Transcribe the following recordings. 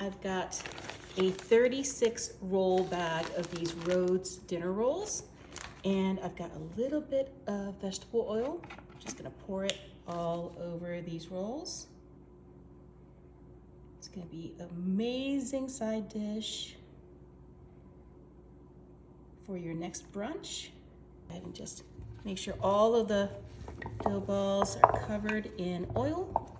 I've got a 36 roll bag of these Rhodes dinner rolls, and I've got a little bit of vegetable oil. I'm just gonna pour it all over these rolls. It's gonna be an amazing side dish for your next brunch. And just make sure all of the dough balls are covered in oil.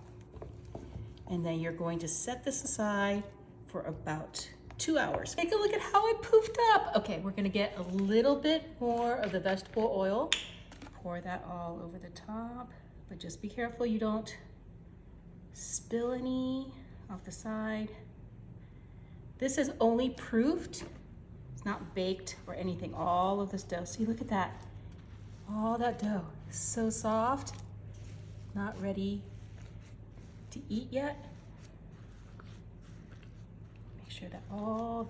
And then you're going to set this aside for about 2 hours. Take a look at how it poofed up. Okay, we're gonna get a little bit more of the vegetable oil. Pour that all over the top, but just be careful you don't spill any off the side. This is only proofed. It's not baked or anything. All of this dough, see, look at that. All that dough, so soft, not ready to eat yet. Make sure that all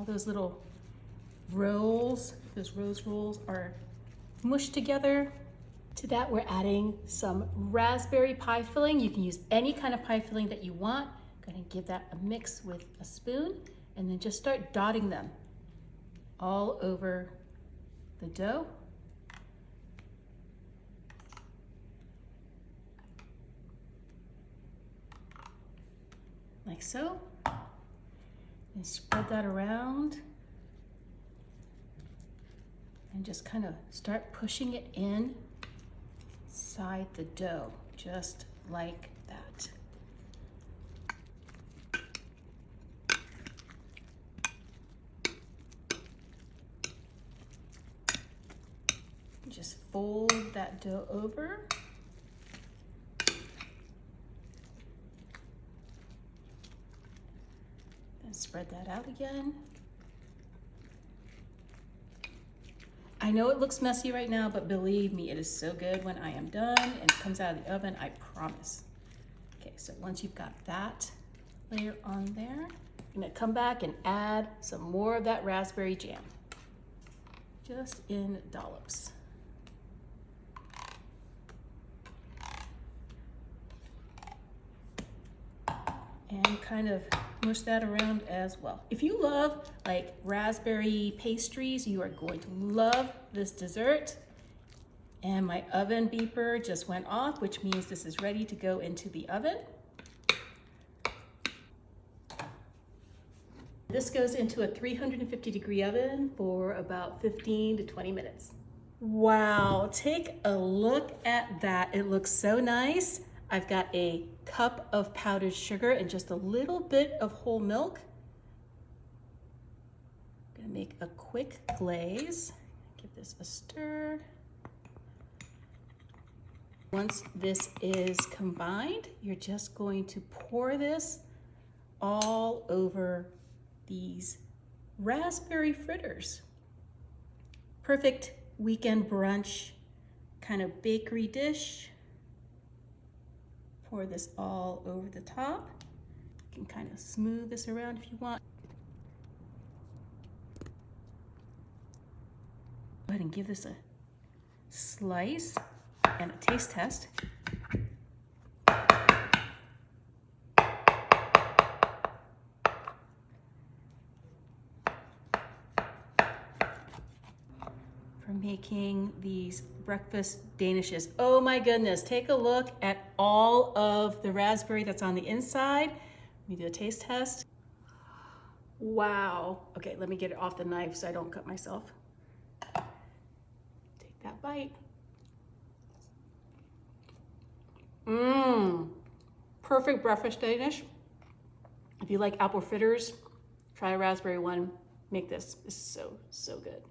those little rolls, those rose rolls are mushed together. To that, we're adding some raspberry pie filling. You can use any kind of pie filling that you want. Go ahead and give that a mix with a spoon, and then just start dotting them all over the dough. Like so, and spread that around and just kind of start pushing it in inside the dough, just like that. Just fold that dough over. Spread that out again. I know it looks messy right now, but believe me, it is so good when I am done and it comes out of the oven, I promise. Okay, so once you've got that layer on there, I'm gonna come back and add some more of that raspberry jam, just in dollops. And kind of mush that around as well. If you love like raspberry pastries, you are going to love this dessert. And my oven beeper just went off, which means this is ready to go into the oven. This goes into a 350-degree oven for about 15 to 20 minutes. Wow, take a look at that. It looks so nice. I've got a cup of powdered sugar and just a little bit of whole milk. I'm gonna make a quick glaze. Give this a stir. Once this is combined, you're just going to pour this all over these raspberry fritters. Perfect weekend brunch kind of bakery dish. Pour this all over the top. You can kind of smooth this around if you want. Go ahead and give this a slice and a taste test. For making these breakfast Danishes. Oh my goodness, take a look at all of the raspberry that's on the inside. Let me do a taste test. Wow. Okay, let me get it off the knife so I don't cut myself. Take that bite. Perfect breakfast Danish. If you like apple fritters, try a raspberry one. Make this. It's so, so good.